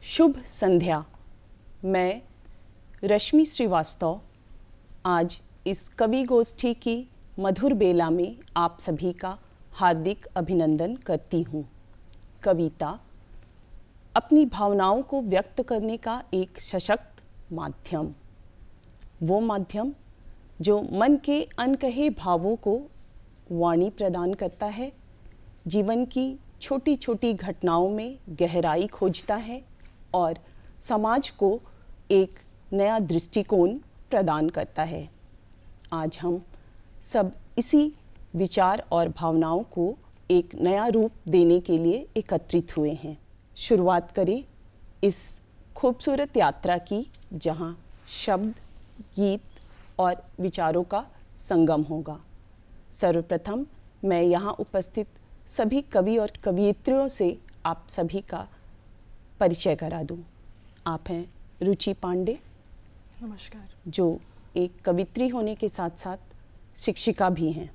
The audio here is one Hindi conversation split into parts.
शुभ संध्या। मैं रश्मि श्रीवास्तव आज इस कवि गोष्ठी की मधुर बेला में आप सभी का हार्दिक अभिनंदन करती हूँ। कविता अपनी भावनाओं को व्यक्त करने का एक सशक्त माध्यम, वो माध्यम जो मन के अनकहे भावों को वाणी प्रदान करता है, जीवन की छोटी छोटी घटनाओं में गहराई खोजता है और समाज को एक नया दृष्टिकोण प्रदान करता है। आज हम सब इसी विचार और भावनाओं को एक नया रूप देने के लिए एकत्रित हुए हैं। शुरुआत करें इस खूबसूरत यात्रा की, जहां शब्द, गीत और विचारों का संगम होगा। सर्वप्रथम मैं यहाँ उपस्थित सभी कवि और कवयित्रियों से आप सभी का परिचय करा दूं। आप हैं रुचि पांडे। नमस्कार। जो एक कवित्री होने के साथ साथ शिक्षिका भी हैं।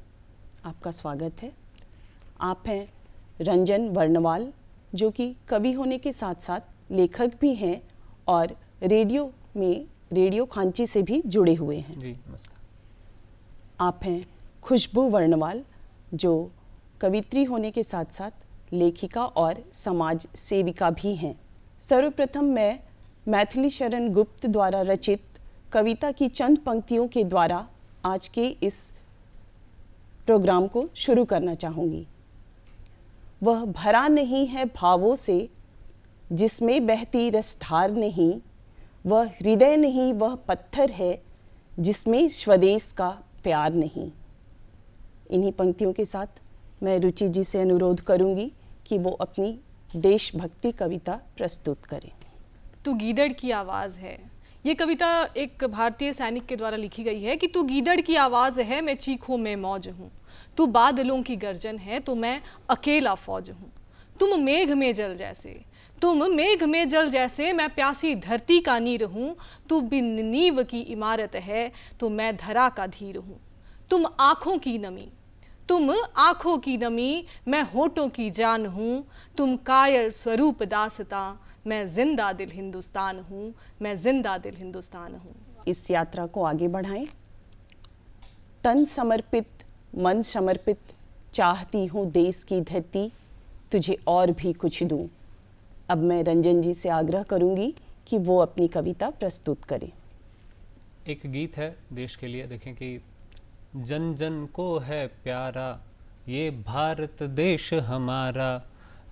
आपका स्वागत है। आप हैं रंजन वर्णवाल, जो कि कवि होने के साथ साथ लेखक भी हैं और रेडियो खांची से भी जुड़े हुए हैं। जी नमस्कार। आप हैं खुशबू वर्णवाल, जो कवित्री होने के साथ साथ लेखिका और समाज सेविका भी हैं। सर्वप्रथम मैं मैथिली शरण गुप्त द्वारा रचित कविता की चंद पंक्तियों के द्वारा आज के इस प्रोग्राम को शुरू करना चाहूँगी। वह भरा नहीं है भावों से जिसमें बहती रसधार नहीं, वह हृदय नहीं वह पत्थर है जिसमें स्वदेश का प्यार नहीं। इन्हीं पंक्तियों के साथ मैं रुचि जी से अनुरोध करूंगी कि वो अपनी देशभक्ति कविता प्रस्तुत करें। तू गीदड़ की आवाज़ है। ये कविता एक भारतीय सैनिक के द्वारा लिखी गई है कि तू गीदड़ की आवाज़ है, मैं चीखों में मौज हूँ। तू बादलों की गर्जन है, तो मैं अकेला फौज हूँ। तुम मेघ में जल जैसे, मैं प्यासी धरती का नीर हूँ। तू बिन नींव की इमारत है, तो मैं धरा का धीर हूँ। तुम आँखों की नमी, मैं होठों की जान हूँ। तुम कायर स्वरूप दासता, मैं जिंदा दिल हिंदुस्तान हूँ, मैं जिंदा दिल हिंदुस्तान हूँ। इस यात्रा को आगे बढ़ाएं। तन समर्पित, मन समर्पित, चाहती हूँ देश की धरती, तुझे और भी कुछ दूँ। अब मैं रंजन जी से आग्रह करूँगी कि वो अपनी कविता प्रस्तुत करें। एक गीत है देश के लिए। देखें कि जन जन को है प्यारा ये भारत देश हमारा,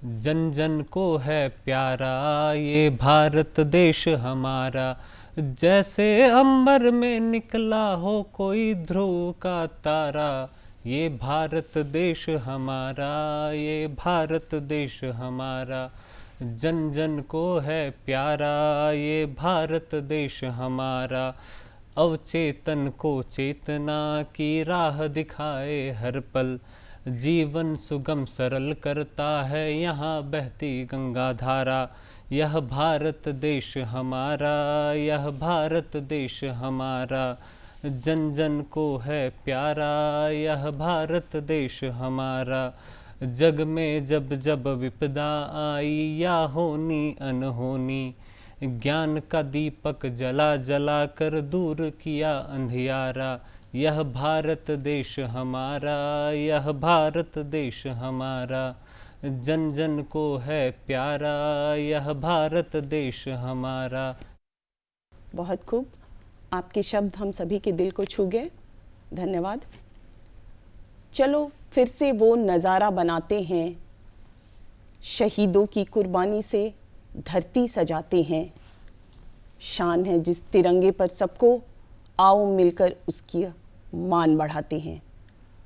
जन जन को है प्यारा ये भारत देश हमारा। जैसे अंबर में निकला हो कोई ध्रुव का तारा, ये भारत देश हमारा, ये भारत देश हमारा। जन जन को है प्यारा ये भारत देश हमारा। अवचेतन को चेतना की राह दिखाए हर पल, जीवन सुगम सरल करता है यहाँ बहती गंगा धारा। यह भारत देश हमारा, यह भारत देश हमारा। जन जन को है प्यारा यह भारत देश हमारा। जग में जब जब विपदा आई या होनी अनहोनी, ज्ञान का दीपक जला जला कर दूर किया अंधियारा। यह भारत देश हमारा, यह भारत देश हमारा। जन जन को है प्यारा यह भारत देश हमारा। बहुत खूब। आपके शब्द हम सभी के दिल को छू गए। धन्यवाद। चलो फिर से वो नज़ारा बनाते हैं, शहीदों की कुर्बानी से धरती सजाते हैं। शान है जिस तिरंगे पर सबको, आओ मिलकर उसकी मान बढ़ाते हैं।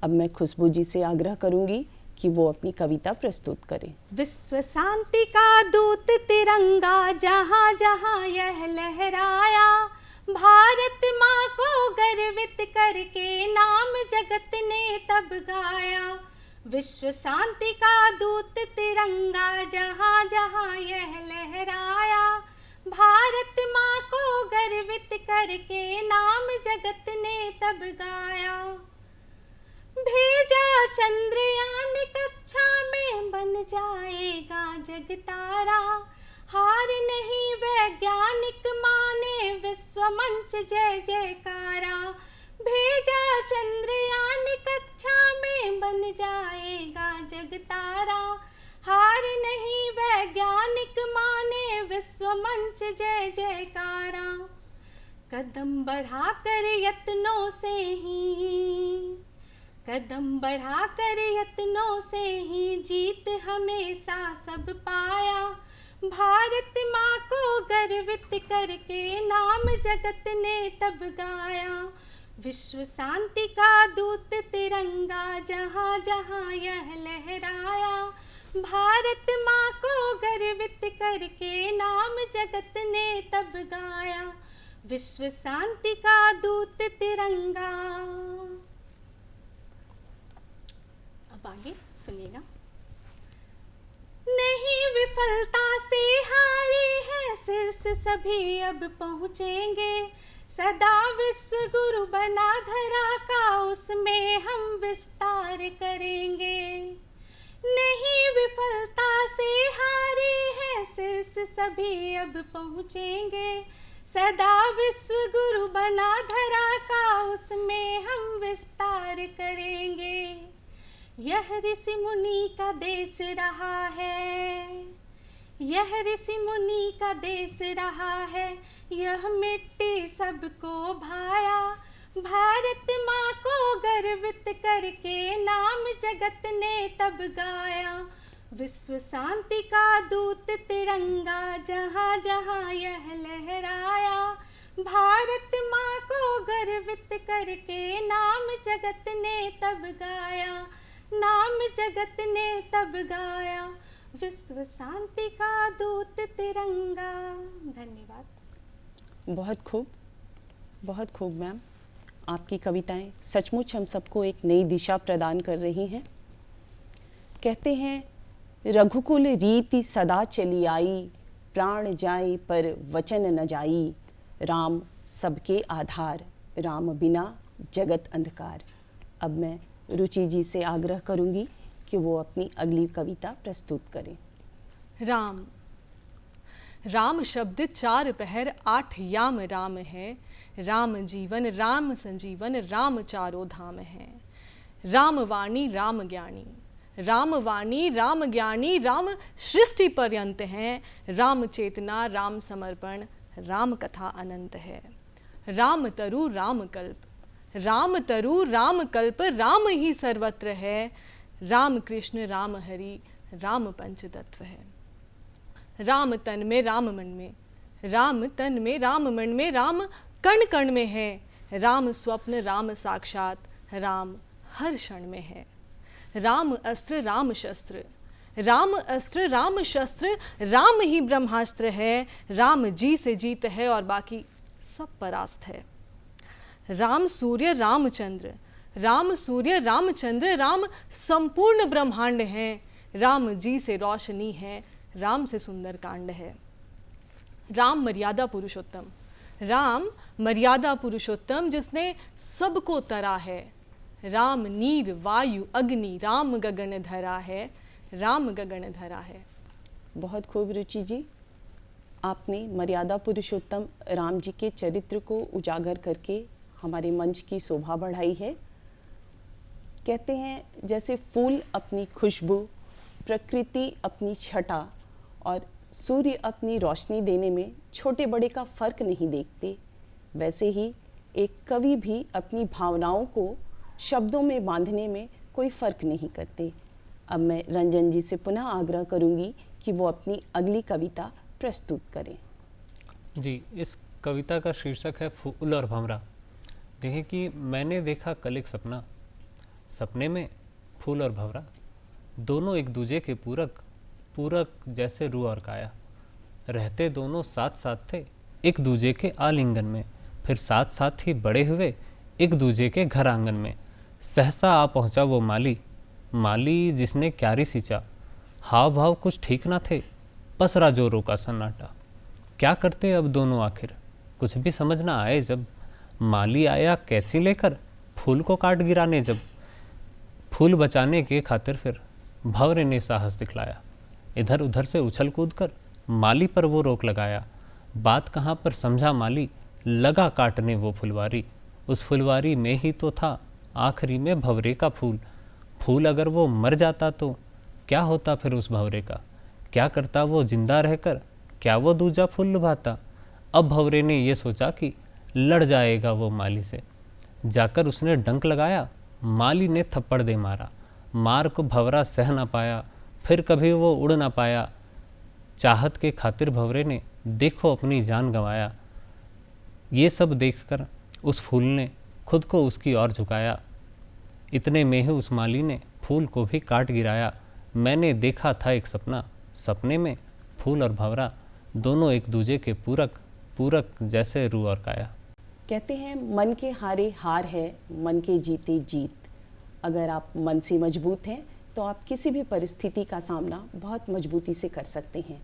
अब मैं खुशबू जी से आग्रह करूंगी कि वो अपनी कविता प्रस्तुत करें। विश्व शांति का दूत तिरंगा जहाँ जहाँ यह लहराया, भारत माँ को गर्वित करके नाम जगत ने तब गाया। विश्व शांति का दूत तिरंगा जहाँ जहाँ यह लहराया, भारत माँ को गर्वित करके नाम जगत ने तब गाया। भेजा चंद्रयान कक्षा में बन जाएगा जग तारा, हार नहीं वैज्ञानिक माने विश्व मंच जय जयकारा। भेजा चंद्रयान कक्षा में बन जाएगा जग तारा। हार नहीं वैज्ञानिक माने विश्व मंच जय जयकारा। कदम बढ़ाकर यत्नों से ही, कदम बढ़ाकर यत्नों से ही जीत हमेशा सब पाया। भारत माँ को गर्वित करके नाम जगत ने तब गाया। विश्व शांति का दूत तिरंगा जहाँ जहाँ यह लहराया। भारत माँ को गर्वित करके नाम जगत ने तब गाया। विश्व शांति का दूत तिरंगा। अब आगे सुनिएगा। नहीं विफलता से हारी है शीर्ष सभी अब पहुँचेंगे। सदा विश्व गुरु बना धरा का उसमें हम विस्तार करेंगे। नहीं विफलता से हारी है शीर्ष सभी अब पहुँचेंगे। सदा विश्व गुरु बना धरा का उसमें हम विस्तार करेंगे। यह ऋषि मुनि का देश रहा है, यह ऋषि मुनि का देश रहा है। यह मिट्टी सबको भाया। भारत माँ को गर्वित करके नाम जगत ने तब गाया। विश्व शांति का दूत तिरंगा जहाँ जहाँ यह लहराया। भारत माँ को गर्वित करके नाम जगत ने तब गाया। नाम जगत ने तब गाया। विश्व शांति का दूत तिरंगा। धन्यवाद। बहुत खूब मैम। आपकी कविताएं सचमुच हम सबको एक नई दिशा प्रदान कर रही हैं। कहते हैं रघुकुल रीति सदा चली आई। प्राण जाए पर वचन न जाई। राम सबके आधार। राम बिना जगत अंधकार। अब मैं रुचि जी से आग्रह करूंगी कि वो अपनी अगली कविता प्रस्तुत करें। राम। राम शब्द 4 पहर 8 याम राम है। राम जीवन राम संजीवन राम चारों धाम है। राम वाणी राम ज्ञानी, राम वाणी राम ज्ञानी राम सृष्टि पर्यंत हैं। राम चेतना राम समर्पण राम कथा अनंत है। राम तरु राम कल्प, राम तरु राम कल्प राम ही सर्वत्र है। राम कृष्ण राम हरि राम पंच तत्व है। राम तन में राम मन में, राम तन में राम मन में राम कण कण में है। राम स्वप्न राम साक्षात राम हर क्षण में है। राम अस्त्र राम शस्त्र, राम अस्त्र राम शस्त्र राम ही ब्रह्मास्त्र है। राम जी से जीत है और बाकी सब परास्त है। राम सूर्य रामचंद्र, राम सूर्य रामचंद्र राम संपूर्ण ब्रह्मांड हैं। राम जी से रोशनी है, राम से सुंदर कांड है। राम मर्यादा पुरुषोत्तम, राम मर्यादा पुरुषोत्तम जिसने सबको तरा है। राम नीर वायु अग्नि राम गगन धरा है। राम गगन धरा है। बहुत खूब रुचि जी। आपने मर्यादा पुरुषोत्तम राम जी के चरित्र को उजागर करके हमारे मंच की शोभा बढ़ाई है। कहते हैं जैसे फूल अपनी खुशबू, प्रकृति अपनी छटा और सूर्य अपनी रोशनी देने में छोटे बड़े का फर्क नहीं देखते, वैसे ही एक कवि भी अपनी भावनाओं को शब्दों में बांधने में कोई फर्क नहीं करते। अब मैं रंजन जी से पुनः आग्रह करूंगी कि वो अपनी अगली कविता प्रस्तुत करें। जी, इस कविता का शीर्षक है फूल और भंवरा। देखिए कि मैंने देखा कल एक सपना, सपने में फूल और भंवरा दोनों एक दूजे के पूरक, पूरक जैसे रूह और काया। रहते दोनों साथ साथ थे एक दूजे के आलिंगन में, फिर साथ साथ ही बड़े हुए एक दूजे के घर आंगन में। सहसा आ पहुंचा वो माली, माली जिसने क्यारी सींचा। हाव भाव कुछ ठीक ना थे, पसरा जोरों का सन्नाटा। क्या करते अब दोनों आखिर, कुछ भी समझ ना आए जब। माली आया कैंची लेकर फूल को काट गिराने जब। फूल बचाने के खातिर फिर भंवरे ने साहस दिखलाया। इधर उधर से उछल कूद कर माली पर वो रोक लगाया। बात कहाँ पर समझा माली, लगा काटने वो फुलवारी। उस फुलवारी में ही तो था आखिरी में भंवरे का फूल। फूल अगर वो मर जाता तो क्या होता फिर उस भंवरे का? क्या करता वो जिंदा रहकर? क्या वो दूजा फूल लुभाता? अब भंवरे ने ये सोचा कि लड़ जाएगा वो माली से। जाकर उसने डंक लगाया, माली ने थप्पड़ दे मारा। मार को भंवरा सह ना पाया, फिर कभी वो उड़ ना पाया। चाहत के खातिर भंवरे ने देखो अपनी जान गंवाया। ये सब देखकर उस फूल ने खुद को उसकी ओर झुकाया। इतने में ही उस माली ने फूल को भी काट गिराया। मैंने देखा था एक सपना, सपने में फूल और भंवरा दोनों एक दूजे के पूरक पूरक जैसे रूह और काया। कहते हैं मन के हारे हार है, मन के जीते जीत। अगर आप मन से मजबूत हैं तो आप किसी भी परिस्थिति का सामना बहुत मजबूती से कर सकते हैं।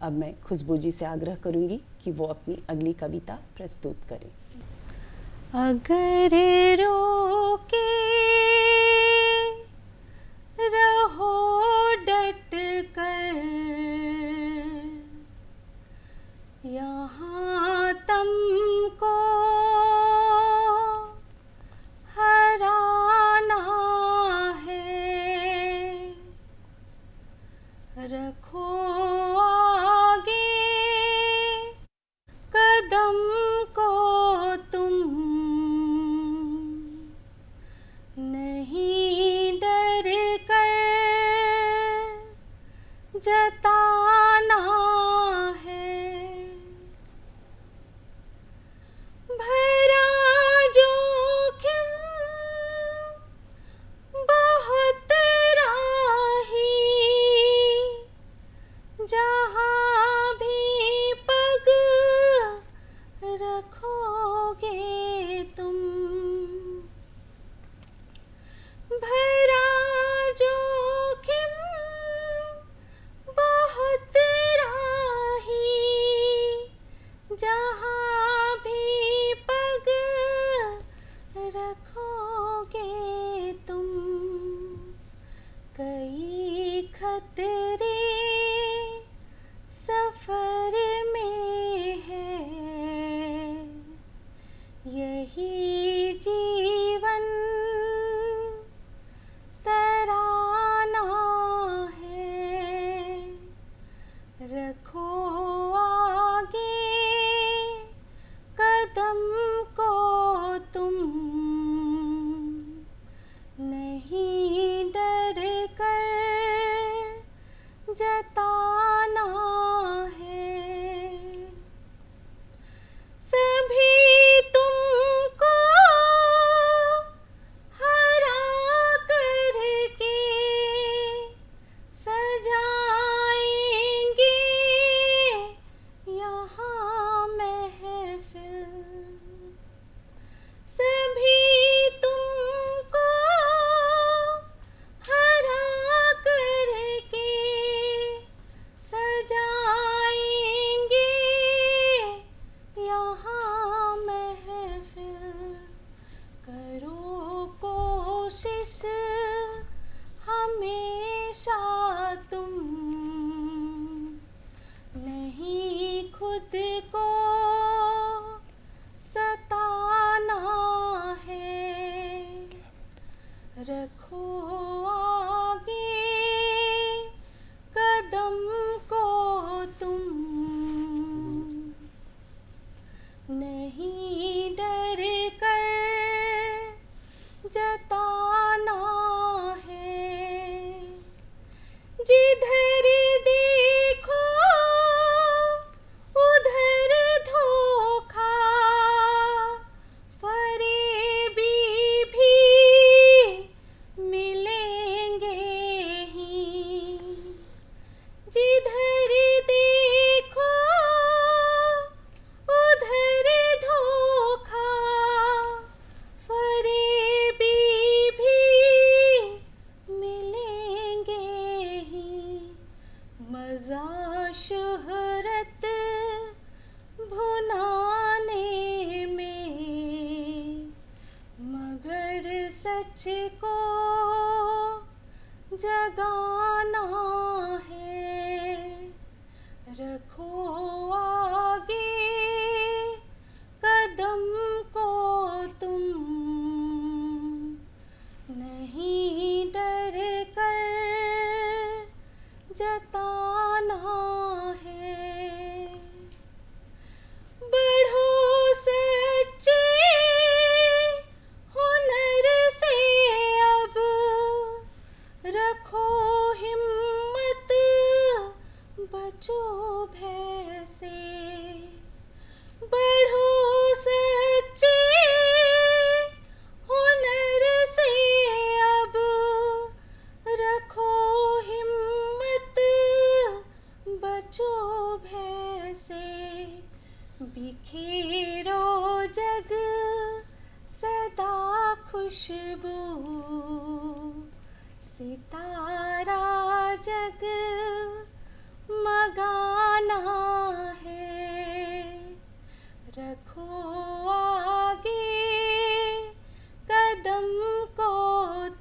अब मैं खुशबू जी से आग्रह करूंगी कि वो अपनी अगली कविता प्रस्तुत करें। अगर रोके रहो डट कर, यहाँ तुमको हराना है। रखो आगे कदम को तुम, नहीं डर कर जताना है। भरा जोखिम बहुत राही, जहाँ भी पग रखोगे तुम। भरा जोखिम बहुत राही, जहाँ भी पग रखोगे तुम। कई खतरे सफर में है, यही जीवन तराना है। रखो आगे कदम को तुम, नहीं डर कर जताना है। सभी तुमको हरा करके सजाएंगे यहाँ महफिल। सभी तुमको हरा करके सजाएंगे यहाँ महफिल। करो कोशिश हमेशा तुम, नहीं खुद को सताना है। रखो आगे कदम को तुम, नहीं डर कर जताना है। जिधर देखो उधर धोखा, फरेबी भी मिलेंगे ही। जिधर देखो उधर धोखा, फरेबी भी मिलेंगे ही। मज़ा शोहरत भुनाने में, मगर सच को जगाना है। रखो सितारा जग मगाना है, रखो आगे कदम को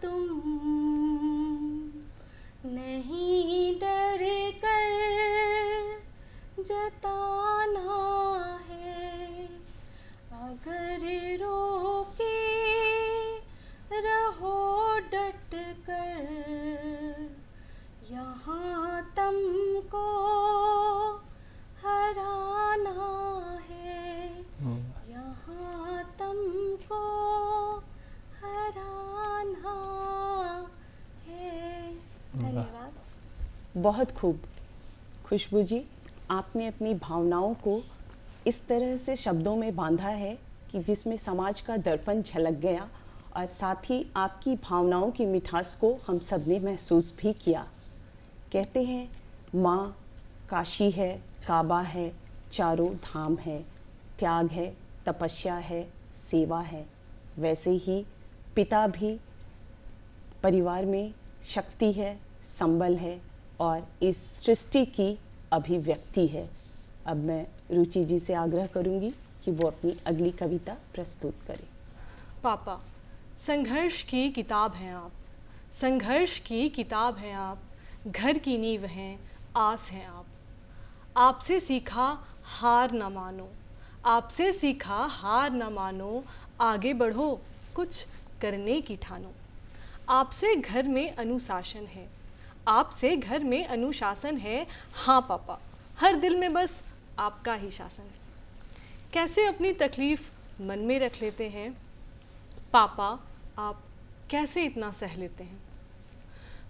तुम, नहीं डर कर जताना है, अगर रोके रहो डट कर, यहाँ तुमको हराना है, यहाँ तुमको हराना है। धन्यवाद। बहुत खूब खुशबू जी, आपने अपनी भावनाओं को इस तरह से शब्दों में बांधा है कि जिसमें समाज का दर्पण झलक गया और साथ ही आपकी भावनाओं की मिठास को हम सब ने महसूस भी किया। कहते हैं माँ काशी है, काबा है, चारों धाम है, त्याग है, तपस्या है, सेवा है। वैसे ही पिता भी परिवार में शक्ति है, संबल है और इस सृष्टि की अभिव्यक्ति है। अब मैं रुचि जी से आग्रह करूंगी कि वो अपनी अगली कविता प्रस्तुत करें। पापा, संघर्ष की किताब हैं आप, संघर्ष की किताब हैं आप, घर की नींव हैं, आस हैं आप। आपसे सीखा हार न मानो, आपसे सीखा हार न मानो, आगे बढ़ो कुछ करने की ठानो। आपसे घर में अनुशासन है, आपसे घर में अनुशासन है। हाँ पापा, हर दिल में बस आपका ही शासन है। कैसे अपनी तकलीफ़ मन में रख लेते हैं पापा, आप कैसे इतना सह लेते हैं।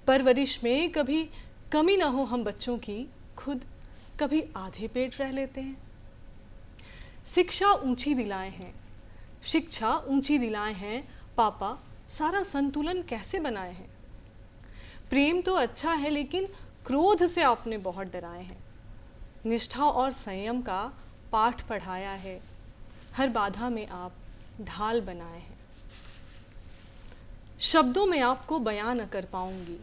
परवरिश में कभी कमी ना हो हम बच्चों की, खुद कभी आधे पेट रह लेते हैं। शिक्षा ऊंची दिलाए हैं, शिक्षा ऊंची दिलाए हैं पापा, सारा संतुलन कैसे बनाए हैं। प्रेम तो अच्छा है लेकिन क्रोध से आपने बहुत डराए हैं। निष्ठा और संयम का पाठ पढ़ाया है, हर बाधा में आप ढाल बनाए हैं। शब्दों में आपको बयां न कर पाऊंगी,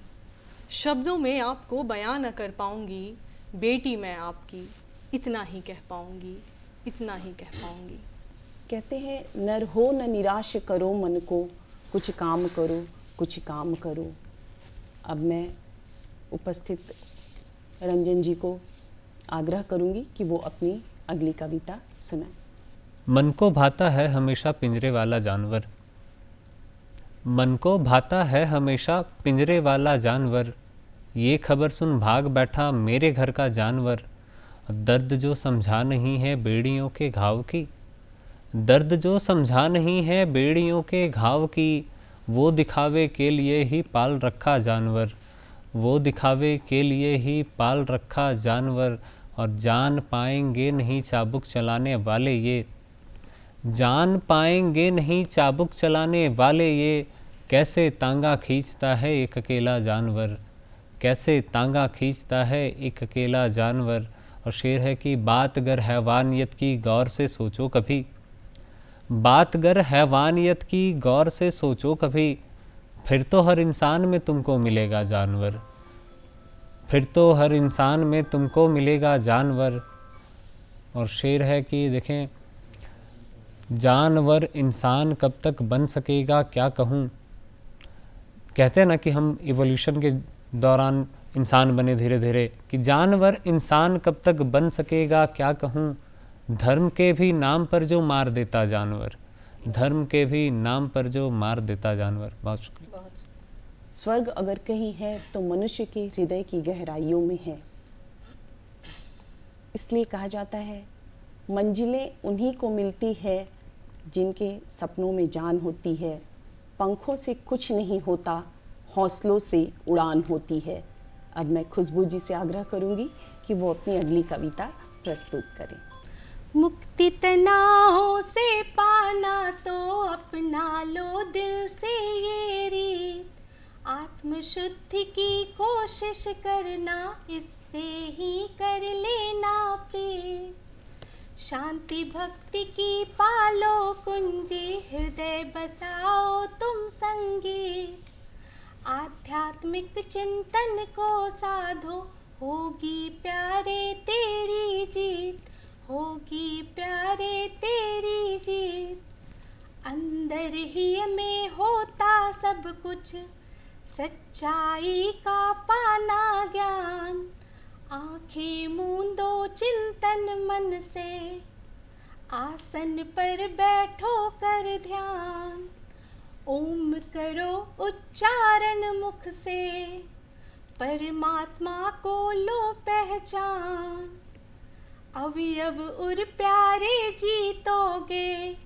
शब्दों में आपको बयां न कर पाऊंगी, बेटी मैं आपकी इतना ही कह पाऊंगी, इतना ही कह पाऊंगी। कहते हैं नर हो न निराश करो मन को, कुछ काम करो, कुछ काम करो। अब मैं उपस्थित रंजन जी को आग्रह करूंगी कि वो अपनी अगली कविता सुनाएं। मन को भाता है हमेशा पिंजरे वाला जानवर, मन को भाता है हमेशा पिंजरे वाला जानवर, ये खबर सुन भाग बैठा मेरे घर का जानवर। दर्द जो समझा नहीं है बेड़ियों के घाव की, दर्द जो समझा नहीं है बेड़ियों के घाव की, वो दिखावे के लिए ही पाल रखा जानवर, वो दिखावे के लिए ही पाल रखा जानवर। और जान पाएंगे नहीं चाबुक चलाने वाले ये, जान पाएंगे नहीं चाबुक चलाने वाले ये, कैसे तांगा खींचता है एक अकेला जानवर, कैसे तांगा खींचता है एक अकेला जानवर। और शेर है कि बात गर हैवानियत की गौर से सोचो कभी, बात गर हैवानियत की गौर से सोचो कभी, फिर तो हर इंसान में तुमको मिलेगा जानवर, फिर तो हर इंसान में तुमको मिलेगा जानवर। और शेर है कि देखें, जानवर इंसान कब तक बन सकेगा क्या कहूँ। कहते हैं ना कि हम इवोल्यूशन के दौरान इंसान बने धीरे धीरे, कि जानवर इंसान कब तक बन सकेगा क्या कहूँ। धर्म के भी नाम पर जो मार देता जानवर, धर्म के भी नाम पर जो मार देता जानवर। बहुत शुक्रिया। स्वर्ग अगर कहीं है तो मनुष्य के हृदय की गहराइयों में है। इसलिए कहा जाता है मंजिलें उन्हीं को मिलती है जिनके सपनों में जान होती है, पंखों से कुछ नहीं होता, हौसलों से उड़ान होती है। अब मैं खुशबू जी से आग्रह करूंगी कि वो अपनी अगली कविता प्रस्तुत करें। मुक्ति तनाव से पाना तो अपना लो दिल से ये रीत, आत्मशुद्धि की कोशिश करना इससे ही कर लेना प्रीत। शांति भक्ति की पालो कुंजी, हृदय बसाओ तुम संगीत, आध्यात्मिक चिंतन को साधो, होगी प्यारे तेरी जीत, होगी प्यारे तेरी जीत। अंदर ही में होता सब कुछ, सच्चाई का पाना ज्ञान। आंखें मूंदो चिंतन मन से, आसन पर बैठो कर ध्यान। ओम करो उच्चारण मुख से, परमात्मा को लो पहचान। अवयव उर प्यारे जीतोगे,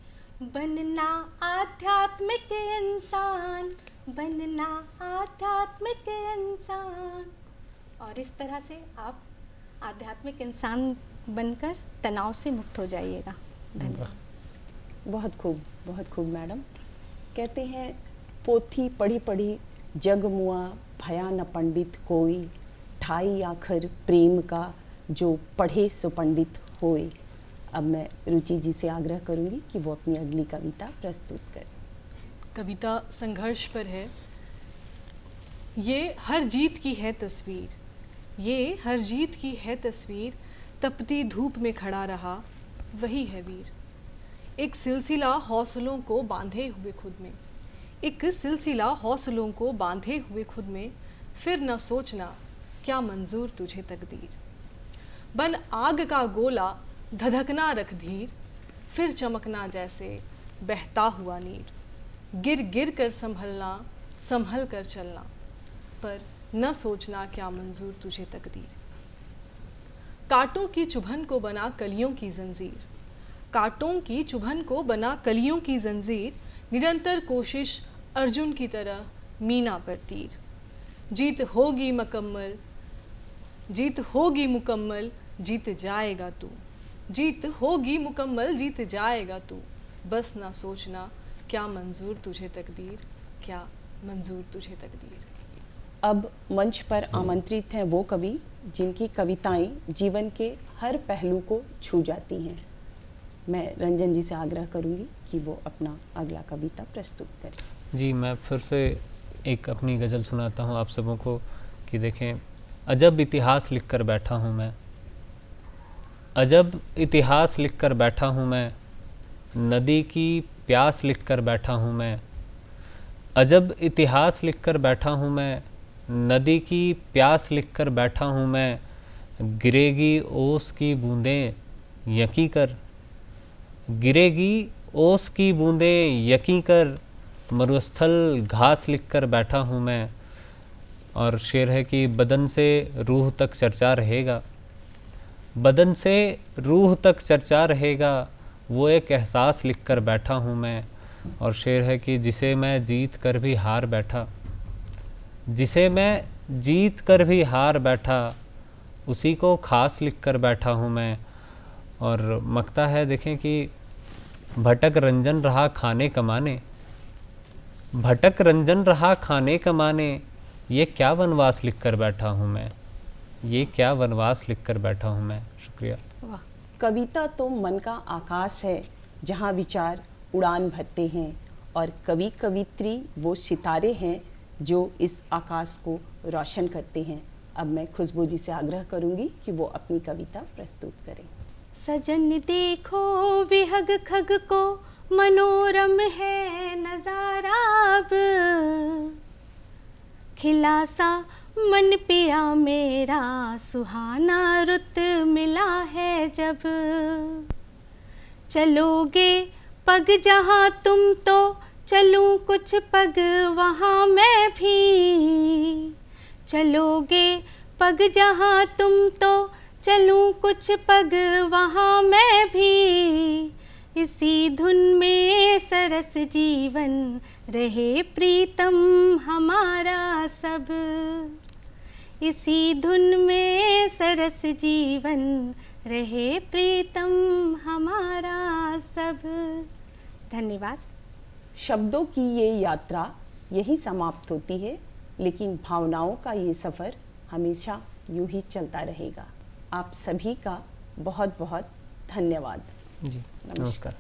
बनना आध्यात्मिक इंसान, बनना आध्यात्मिक इंसान। और इस तरह से आप आध्यात्मिक इंसान बनकर तनाव से मुक्त हो जाइएगा। धन्यवाद। बहुत खूब मैडम। कहते हैं पोथी पढ़ी पढ़ी जग मुआ, भया न पंडित कोई। ठाई आखर प्रेम का, जो पढ़े सो पंडित होए। अब मैं रुचि जी से आग्रह करूंगी कि वो अपनी अगली कविता प्रस्तुत करें। कविता संघर्ष पर है। ये हर जीत की है तस्वीर, ये हर जीत की है तस्वीर। तपती धूप में खड़ा रहा, वही है वीर। एक सिलसिला हौसलों को बांधे हुए खुद में, एक सिलसिला हौसलों को बांधे हुए खुद में। फिर न सोचना क्या मंजूर तुझे तकदीर। बन आग का गोला धधकना रख धीर, फिर चमकना जैसे बहता हुआ नीर। गिर गिर कर संभलना, संभल कर चलना, पर न सोचना क्या मंजूर तुझे तकदीर। कांटों की चुभन को बना कलियों की जंजीर, कांटों की चुभन को बना कलियों की जंजीर। निरंतर कोशिश अर्जुन की तरह मीना पर तीर। जीत होगी मुकम्मल, जीत होगी मुकम्मल, जीत जाएगा तू। जीत होगी मुकम्मल, जीत जाएगा तू। बस ना सोचना क्या मंजूर तुझे तकदीर, क्या मंजूर तुझे तकदीर। अब मंच पर आमंत्रित हैं वो कवि जिनकी कविताएं जीवन के हर पहलू को छू जाती हैं। मैं रंजन जी से आग्रह करूंगी कि वो अपना अगला कविता प्रस्तुत करें। जी, मैं फिर से एक अपनी गज़ल सुनाता हूँ आप सबों को कि देखें, अजब इतिहास लिख कर बैठा हूँ मैं, अजब इतिहास लिख कर बैठा हूँ मैं। नदी की प्यास लिख कर बैठा हूँ मैं, अजब इतिहास लिख कर बैठा हूँ मैं। नदी की प्यास लिख कर बैठा हूँ मैं। गिरेगी ओस की बूंदें यकीन कर, गिरेगी ओस की बूंदें यकीन कर। मरुस्थल घास लिख कर बैठा हूँ मैं। और शेर है कि बदन से रूह तक चर्चा रहेगा, बदन से रूह तक चर्चा रहेगा। वो एक एहसास लिख कर बैठा हूँ मैं। और शेर है कि जिसे मैं जीत कर भी हार बैठा, जिसे मैं जीत कर भी हार बैठा, उसी को खास लिख कर बैठा हूँ मैं। और मकता है देखें कि भटक रंजन रहा खाने कमाने, भटक रंजन रहा खाने कमाने। ये क्या वनवास लिख कर बैठा हूँ मैं, ये क्या वनवास लिख कर बैठा हूँ मैं। शुक्रिया। वाह। कविता तो मन का आकाश है जहाँ विचार उड़ान भरते हैं, और कवि कवित्री वो सितारे हैं जो इस आकाश को रोशन करते हैं। अब मैं खुशबू जी से आग्रह करूंगी कि वो अपनी कविता प्रस्तुत करें। सजन देखो विहग खग को, मनोरम है नजारा अब। खिला सा मन पिया मेरा, सुहाना रुत मिला है जब। चलोगे पग जहाँ तुम तो, चलूं कुछ पग वहाँ मैं भी। चलोगे पग जहाँ तुम तो, चलूं कुछ पग वहाँ मैं भी। इसी धुन में सरस जीवन रहे प्रीतम हमारा सब। इसी धुन में सरस जीवन रहे प्रीतम हमारा सब। धन्यवाद। शब्दों की ये यात्रा यही समाप्त होती है, लेकिन भावनाओं का ये सफ़र हमेशा यूं ही चलता रहेगा। आप सभी का बहुत बहुत धन्यवाद। जी, नमस्कार।